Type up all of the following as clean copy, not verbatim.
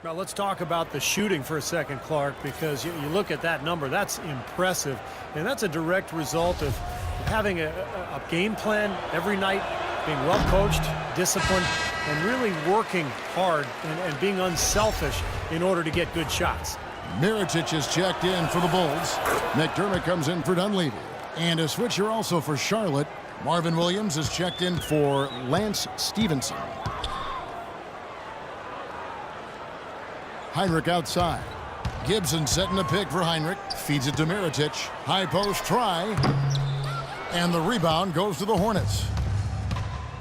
Now let's talk about the shooting for a second, Clark, because you look at that number, that's impressive. And that's a direct result of having a game plan every night, being well coached, disciplined, and really working hard and being unselfish in order to get good shots. Mirotic is checked in for the Bulls. McDermott comes in for Dunleavy. And a switcher also for Charlotte. Marvin Williams is checked in for Lance Stevenson. Hinrich outside. Gibson setting the pick for Hinrich. Feeds it to Mirotic. High post try. And the rebound goes to the Hornets.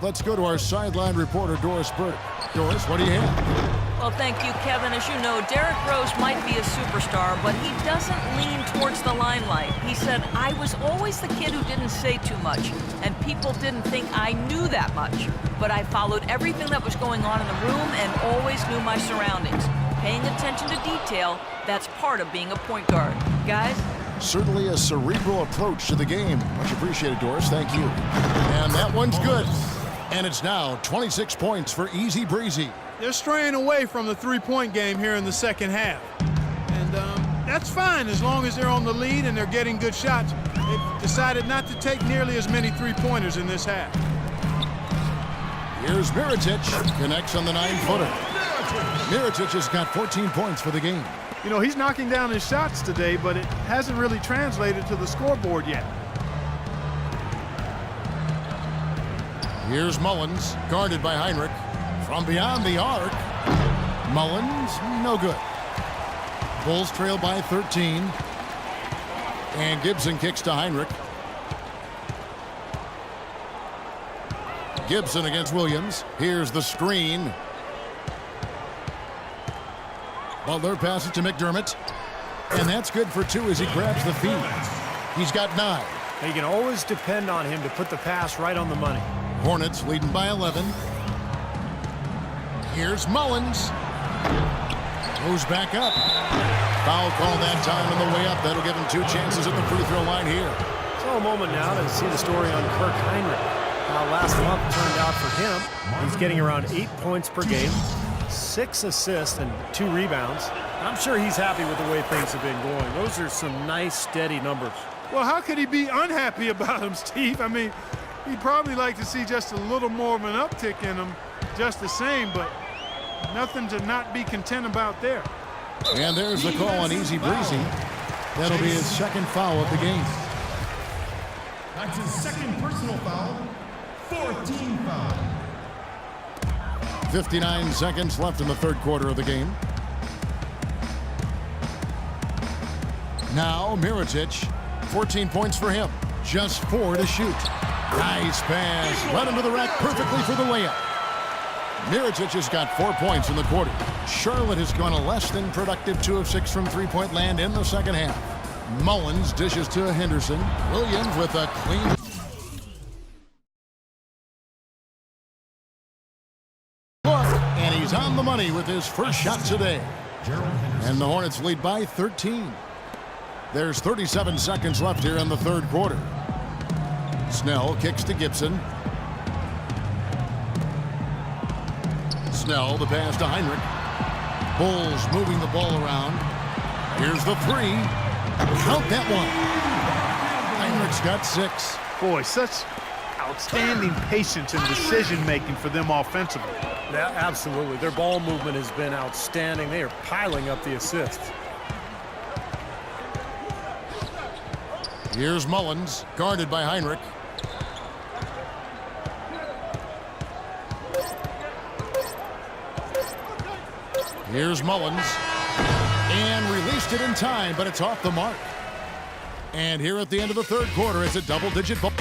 Let's go to our sideline reporter, Doris Burdick. Doris, what do you have? Well, thank you, Kevin. As you know, Derrick Rose might be a superstar, but he doesn't lean towards the limelight. He said, I was always the kid who didn't say too much, and people didn't think I knew that much. But I followed everything that was going on in the room and always knew my surroundings. Paying attention to detail, that's part of being a point guard. Guys? Certainly a cerebral approach to the game. Much appreciated, Doris. Thank you. And that one's good. And it's now 26 points for Easy Breezy. They're straying away from the three-point game here in the second half. And that's fine as long as they're on the lead and they're getting good shots. They've decided not to take nearly as many three-pointers in this half. Here's Mirotic. Connects on the 9-footer. Mirotic has got 14 points for the game. You know, he's knocking down his shots today, but it hasn't really translated to the scoreboard yet. Here's Mullins, guarded by Hinrich. From beyond the arc, Mullins, no good. Bulls trail by 13. And Gibson kicks to Hinrich. Gibson against Williams. Here's the screen. Butler passes to McDermott. And that's good for two as he grabs the feed. He's got 9. You can always depend on him to put the pass right on the money. Hornets leading by 11. Here's Mullins. Moves back up. Foul call that time on the way up. That'll give him 2 chances at the free throw line here. So a moment now to see the story on Kirk Hinrich. How last month turned out for him. He's getting around 8 points per game, 6 assists and 2 rebounds. I'm sure he's happy with the way things have been going. Those are some nice, steady numbers. Well, how could he be unhappy about him, Steve? I mean, he'd probably like to see just a little more of an uptick in him, just the same, but nothing to not be content about there. And there's the call on Easy Breezy. That'll be his second foul of the game. That's his second personal foul. 14 foul. 59 seconds left in the third quarter of the game. Now Mirotic, 14 points for him. Just 4 to shoot. Nice pass. Led him to the rack perfectly for the layup. Mirotic has got 4 points in the quarter. Charlotte has gone a less than productive 2 of 6 from three-point land in the second half. Mullins dishes to Henderson. Williams with a clean. And he's on the money with his first shot today. And the Hornets lead by 13. There's 37 seconds left here in the third quarter. Snell kicks to Gibson. Snell, the pass to Hinrich. Bulls moving the ball around. Here's the 3. Count that one. Hinrich's got 6. Boy, such outstanding patience and decision-making for them offensively. Yeah, absolutely. Their ball movement has been outstanding. They are piling up the assists. Here's Mullins, guarded by Hinrich. Here's Mullins. And released it in time, but it's off the mark. And here at the end of the third quarter, it's a double-digit ball.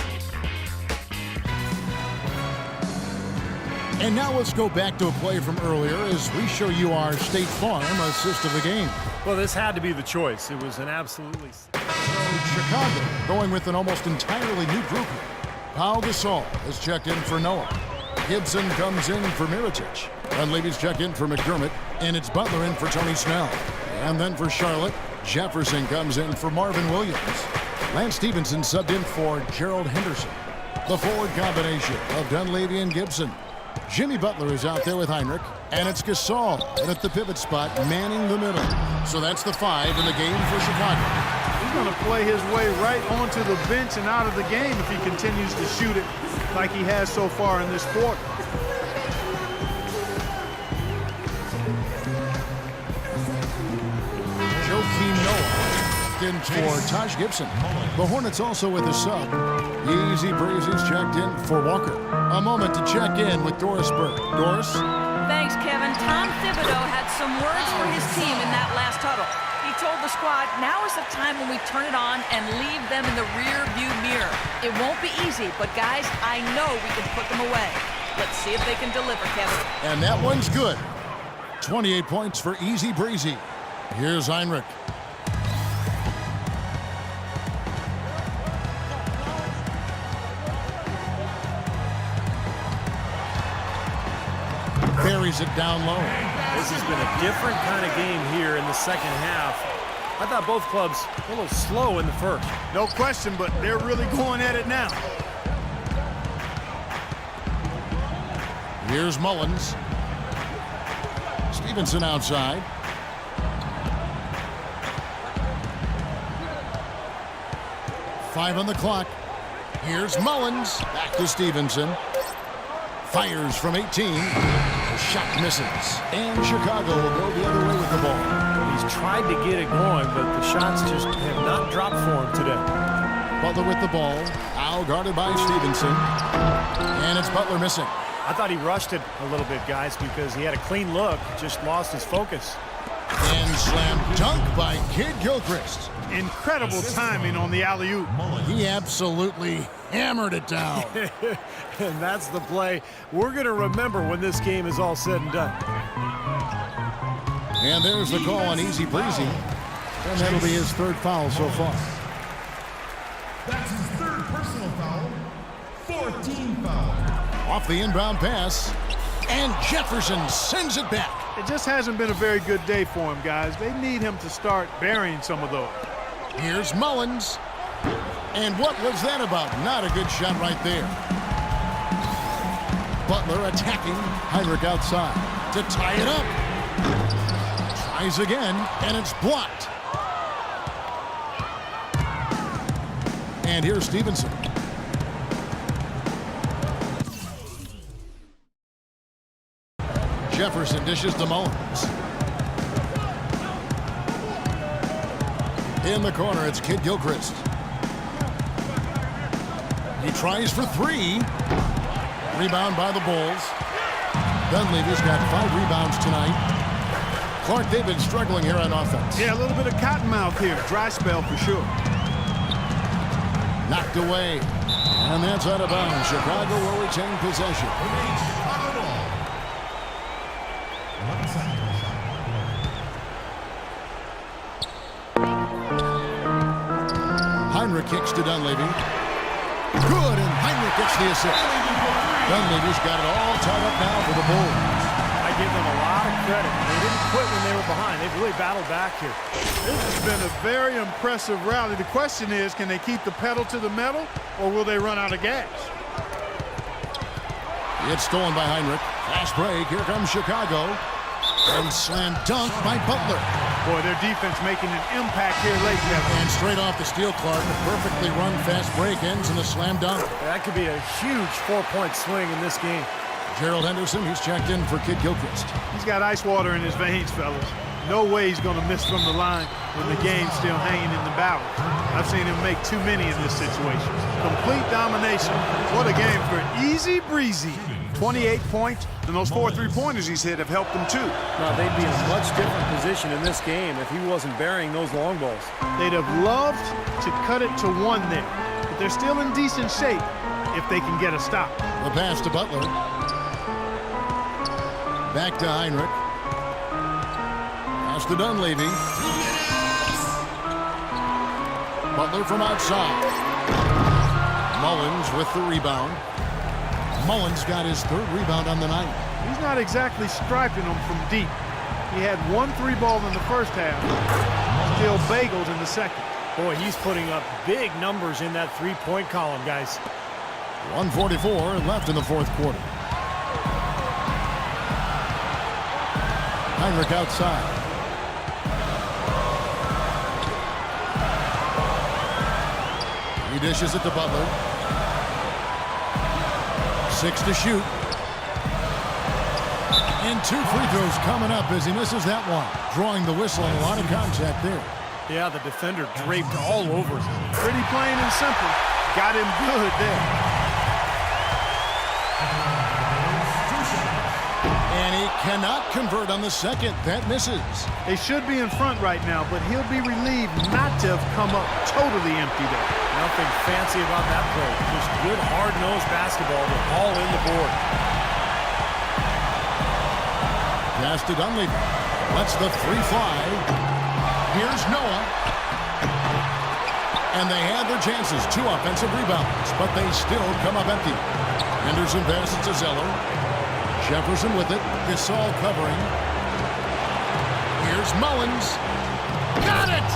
And now let's go back to a play from earlier as we show you our State Farm assist of the game. Well, this had to be the choice. It was an absolutely... Chicago going with an almost entirely new group. Pau Gasol is checked in for Noah. Gibson comes in for Mirotic. Dunleavy's checked in for McDermott. And it's Butler in for Tony Snell. And then for Charlotte, Jefferson comes in for Marvin Williams. Lance Stevenson subbed in for Gerald Henderson. The forward combination of Dunleavy and Gibson. Jimmy Butler is out there with Heinrich, and it's Gasol at the pivot spot, manning the middle. So that's the 5 in the game for Chicago. He's going to play his way right onto the bench and out of the game if he continues to shoot it like he has so far in this quarter. Joakim Noah in for Taj Gibson. The Hornets also with a sub. Easy Breezy's checked in for Walker. A moment to check in with Doris Burke. Doris? Thanks, Kevin. Tom Thibodeau had some words for his team in that last huddle. He told the squad, now is the time when we turn it on and leave them in the rear view mirror. It won't be easy, but guys, I know we can put them away. Let's see if they can deliver, Kevin. And that one's good. 28 points for Easy Breezy. Here's Heinrich. Buries it down low. This has been a different kind of game here in the second half. I thought both clubs a little slow in the first. No question, but they're really going at it now. Here's Mullins. Stevenson outside. Five on the clock. Here's Mullins. Back to Stevenson. Fires from 18. The shot misses. And Chicago will go the other way with the ball. He's tried to get it going, but the shots just have not dropped for him today. Butler with the ball. Now guarded by Stevenson. And it's Butler missing. I thought he rushed it a little bit, guys, because he had a clean look, just lost his focus. And slam dunk by Kid Gilchrist. Incredible timing on the alley-oop. He absolutely hammered it down. And that's the play we're going to remember when this game is all said and done. And there's the call on Easy Breezy. And that'll be his third foul so far. That's his third personal foul. 14 foul. Off the inbound pass. And Jefferson sends it back. It just hasn't been a very good day for him, guys. They need him to start burying some of those. Here's Mullins. And what was that about? Not a good shot right there. Butler attacking. Heinrich outside to tie it up. Tries again, and it's blocked. And here's Stevenson. Jefferson dishes to Mullins. In the corner, it's Kid Gilchrist. He tries for three. Rebound by the Bulls. Dunleavy's got 5 rebounds tonight. Clark David struggling here on offense. Yeah, a little bit of cottonmouth here. Dry spell for sure. Knocked away. And that's out of bounds. Chicago will retain possession. Heinrich kicks to Dunleavy. Good, and Heinrich gets the assist. Dunleavy's got it all tied up now for the Bulls. I give them a lot of credit. They didn't quit when they were behind. They've really battled back here. This has been a very impressive rally. The question is, can they keep the pedal to the metal, or will they run out of gas? It's stolen by Heinrich. Fast break. Here comes Chicago. And slam dunk by Butler. Boy, their defense making an impact here late, Kevin. And straight off the steal, Clark. A perfectly run fast break ends in a slam dunk. That could be a huge 4-point swing in this game. Gerald Henderson, he's checked in for Kid Gilchrist. He's got ice water in his veins, fellas. No way he's going to miss from the line when the game's still hanging in the balance. I've seen him make too many in this situation. Complete domination. What a game for Easy Breezy. 28 points, and those 4 3-pointers he's hit have helped him too. Now, they'd be in a much different position in this game if he wasn't burying those long balls. They'd have loved to cut it to 1 there, but they're still in decent shape if they can get a stop. The pass to Butler. Back to Heinrich. Pass to Dunleavy. Butler from outside. Mullins with the rebound. Mullins got his 3rd rebound on the night. He's not exactly striping them from deep. He had 1 3-ball in the first half, still bageled in the second. Boy, he's putting up big numbers in that 3-point column, guys. 1:44 left in the 4th quarter. Heinrich outside. He dishes it to Butler. 6 to shoot. And 2 free throws coming up as he misses that one. Drawing the whistle and a lot of contact there. Yeah, the defender draped all over him. Pretty plain and simple. Got him good there. And he cannot convert on the second. That misses. They should be in front right now, but he'll be relieved not to have come up totally empty there. Nothing fancy about that play. Just good, hard-nosed basketball with all in the board. Pass to Dunleavy. Lets the 3 fly. Here's Noah. And they had their chances. 2 offensive rebounds, but they still come up empty. Henderson passes to Zeller. Jefferson with it. Gasol covering. Here's Mullins. Got it!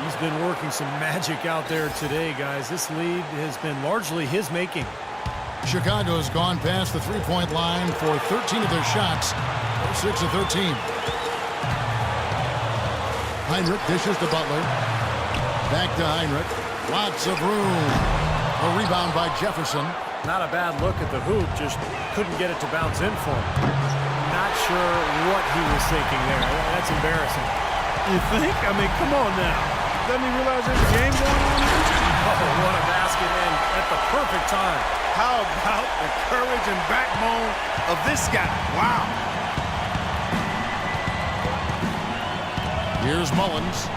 He's been working some magic out there today, guys. This lead has been largely his making. Chicago's gone past the 3-point line for 13 of their shots. 6 of 13. Heinrich dishes to Butler. Back to Heinrich. Lots of room. A rebound by Jefferson. Not a bad look at the hoop, just couldn't get it to bounce in for him. Not sure what he was thinking there. That's embarrassing. You think? I mean, come on now. Doesn't he realize there's a game going on here? Oh, what a basket in at the perfect time. How about the courage and backbone of this guy? Wow. Here's Mullins.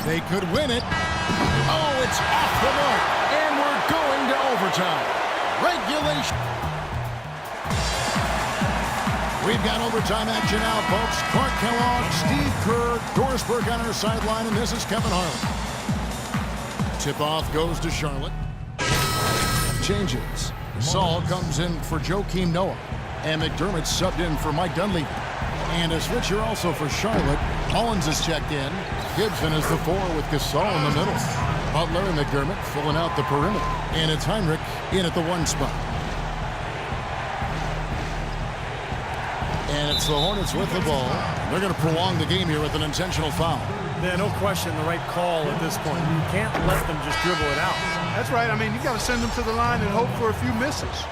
They could win it. Oh, it's off the mark. And we're going to overtime. Regulation. We've got overtime action now, folks. Clark Kellogg, Steve Kerr, Doris Burke on our sideline, and this is Kevin Harlan. Tip-off goes to Charlotte. Changes. Saul comes in for Joakim Noah. And McDermott subbed in for Mike Dunleavy. And a switcher also for Charlotte. Mullins is checked in. Gibson is the 4 with Gasol in the middle. Butler and McDermott filling out the perimeter. And it's Heinrich in at the 1 spot. And it's the Hornets with the ball. They're going to prolong the game here with an intentional foul. Yeah, no question the right call at this point. You can't let them just dribble it out. That's right. I mean, you got to send them to the line and hope for a few misses.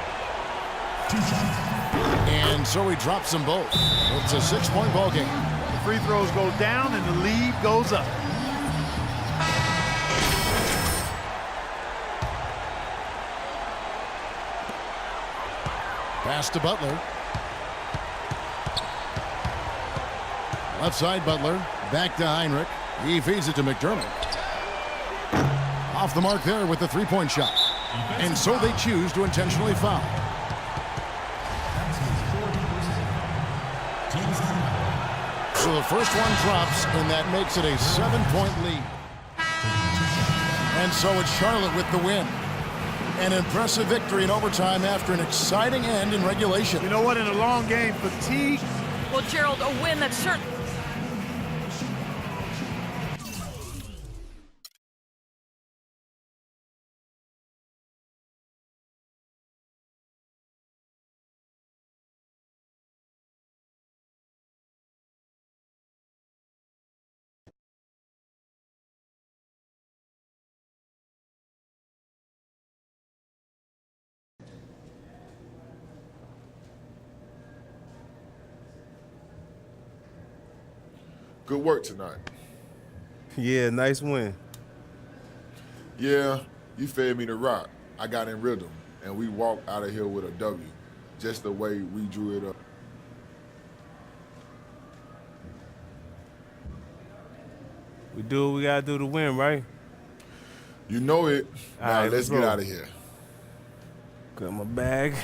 And so he drops them both. It's a 6-point ball game. The free throws go down and the lead goes up. Pass to Butler. Left side Butler. Back to Heinrich. He feeds it to McDermott. Off the mark there with the 3-point shot. And so they choose to intentionally foul. So the first one drops, and that makes it a 7-point lead. And so it's Charlotte with the win. An impressive victory in overtime after an exciting end in regulation. You know what? In a long game, fatigue. Well, Gerald, a win that's certain. Good work tonight. Yeah, nice win. Yeah, you fed me the rock. I got in rhythm, and we walked out of here with a W, just the way we drew it up. We do what we gotta do to win, right? You know it. All Now right, let's let's get roll. out of here. Got my bag.